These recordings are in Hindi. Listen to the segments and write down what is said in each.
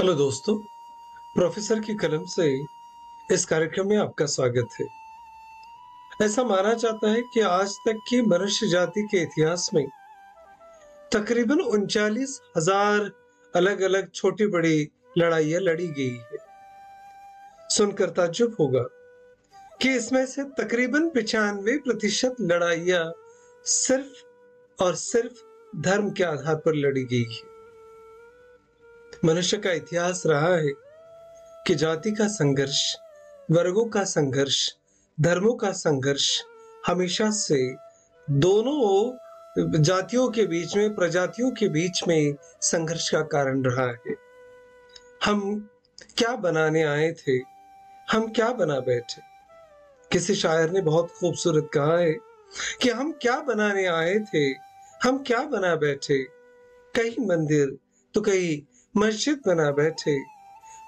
हेलो दोस्तों, प्रोफेसर की कलम से इस कार्यक्रम में आपका स्वागत है। ऐसा माना जाता है कि आज तक की मनुष्य जाति के इतिहास में तकरीबन 39,000 अलग अलग छोटी बड़ी लड़ाइयां लड़ी गई है। सुनकर ताज्जुब होगा कि इसमें से तकरीबन 95% लड़ाइयां सिर्फ और सिर्फ धर्म के आधार पर लड़ी गई है। मनुष्य का इतिहास रहा है कि जाति का संघर्ष, वर्गों का संघर्ष, धर्मों का संघर्ष हमेशा से दोनों जातियों के बीच में, प्रजातियों के बीच में संघर्ष का कारण रहा है। हम क्या बनाने आए थे, हम क्या बना बैठे। किसी शायर ने बहुत खूबसूरत कहा है कि हम क्या बनाने आए थे, हम क्या बना बैठे। कहीं मंदिर तो कहीं मस्जिद बना बैठे।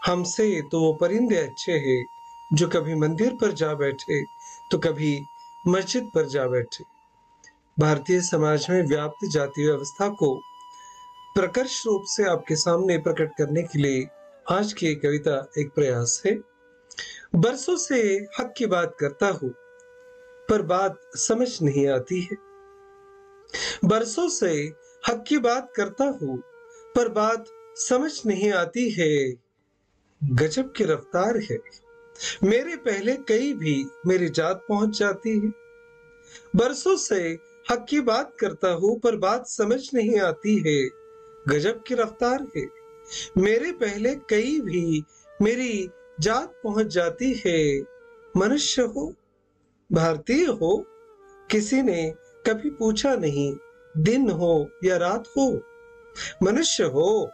हमसे तो वो परिंदे अच्छे हैं जो कभी मंदिर पर जा बैठे तो कभी मस्जिद पर जा बैठे। भारतीय समाज में व्याप्त जाति व्यवस्था को प्रकर्ष रूप से आपके सामने प्रकट करने के लिए आज की कविता एक प्रयास है। बरसों से हक की बात करता हूं पर बात समझ नहीं आती है। बरसों से हक की बात करता हूं पर बात समझ नहीं आती है। गजब की रफ्तार है, मेरे पहले कई भी मेरी जात पहुंच जाती है। बरसों से हक की बात करता हूं पर बात समझ नहीं आती है। गजब की रफ्तार है, मेरे पहले कई भी मेरी जात पहुंच जाती है। मनुष्य हो, भारतीय हो, किसी ने कभी पूछा नहीं दिन हो या रात हो। मनुष्य हो,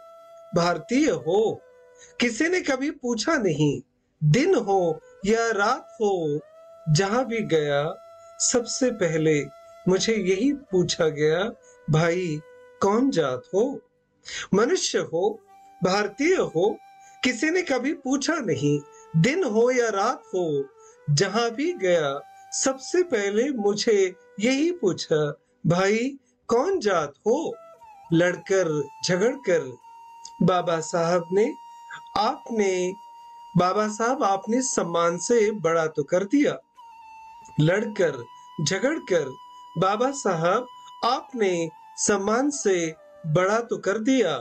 भारतीय हो, किसी ने कभी पूछा नहीं दिन हो या रात हो। जहां भी गया सबसे पहले मुझे यही पूछा गया, भाई कौन जात हो। मनुष्य हो, भारतीय हो, किसी ने कभी पूछा नहीं दिन हो या रात हो। जहां भी गया सबसे पहले मुझे यही पूछा, भाई कौन जात हो। लड़कर झगड़कर बाबा साहब आपने सम्मान से बड़ा तो कर दिया। लड़कर झगड़कर बाबा साहब आपने सम्मान से बड़ा तो कर दिया।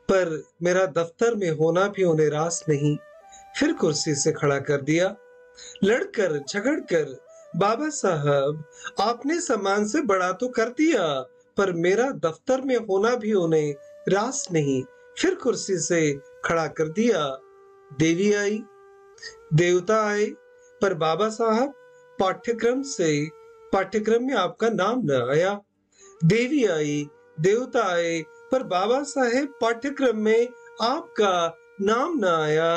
पर मेरा दफ्तर में होना भी उन्हें रास नहीं, फिर कुर्सी से खड़ा कर दिया। लड़कर झगड़कर बाबा साहब आपने सम्मान से बड़ा तो कर दिया, पर मेरा दफ्तर में होना भी उन्हें रास नहीं, फिर कुर्सी से खड़ा कर दिया। देवी आई, देवता आए, पर बाबा साहब पाठ्यक्रम में आपका नाम न आया। देवी आई, देवता आए, पर बाबा साहेब पाठ्यक्रम में आपका नाम न आया।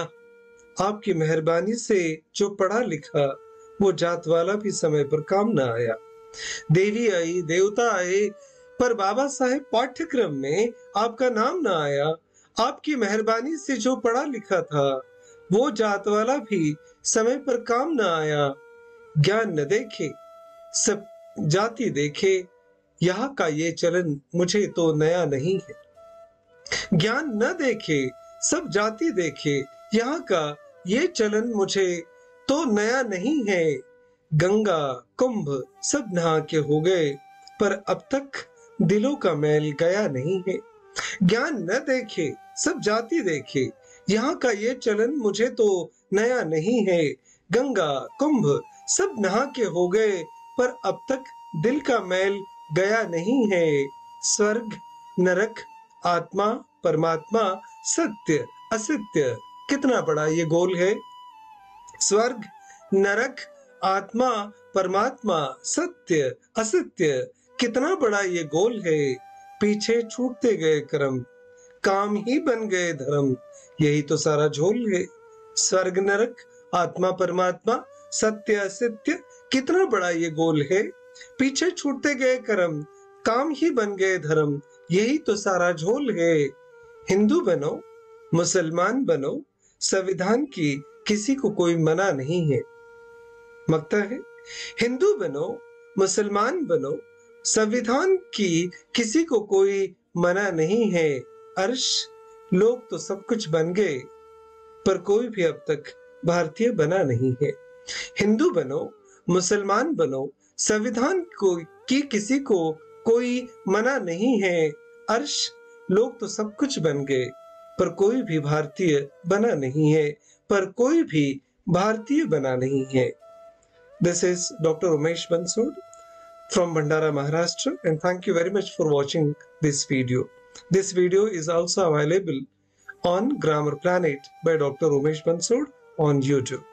आपकी मेहरबानी से जो पढ़ा लिखा वो जात वाला भी समय पर काम न आया। देवी आई, देवता आए, पर बाबा साहेब पाठ्यक्रम में आपका नाम न आया। आपकी मेहरबानी से जो पढ़ा लिखा था वो जात वाला भी समय पर काम न आया। ज्ञान न देखे सब जाति देखे, यहाँ का ये चलन मुझे तो नया नहीं है। ज्ञान न देखे सब जाति देखे, यहाँ का ये चलन मुझे तो नया नहीं है। गंगा कुंभ सब नहा के हो गए, पर अब तक दिलों का मैल गया नहीं है। ज्ञान न देखे सब जाति देखे, यहाँ का ये चलन मुझे तो नया नहीं है। गंगा कुंभ सब नहा के हो गए, पर अब तक दिल का मैल गया नहीं है। स्वर्ग नरक, आत्मा परमात्मा, सत्य असत्य, कितना बड़ा ये गोल है। स्वर्ग नरक, आत्मा परमात्मा, सत्य असत्य, कितना बड़ा ये गोल है। पीछे छूटते गए कर्म, काम ही बन गए धर्म, यही तो सारा झोल है। स्वर्ग नरक, आत्मा परमात्मा, सत्य असत्य, कितना बड़ा ये गोल है। पीछे छूटते गए कर्म, काम ही बन गए धर्म, यही तो सारा झोल है। हिंदू बनो, मुसलमान बनो, संविधान की किसी को कोई मना नहीं है। मकता है, हिंदू बनो, मुसलमान बनो, संविधान की किसी को कोई मना नहीं है। अर्श लोग तो सब कुछ बन गए, पर कोई भी अब तक भारतीय बना नहीं है। हिंदू बनो, मुसलमान बनो, संविधान को की किसी को कोई मना नहीं है। अर्श, लोग तो सब कुछ बन गए, पर कोई भी भारतीय बना नहीं है, पर कोई भी भारतीय बना नहीं है। This is Dr. Umesh Bansud from Bhandara, Maharashtra, and thank you very much for watching this video. This video is also available on Grammar Planet by Dr. Umesh Bansud on YouTube.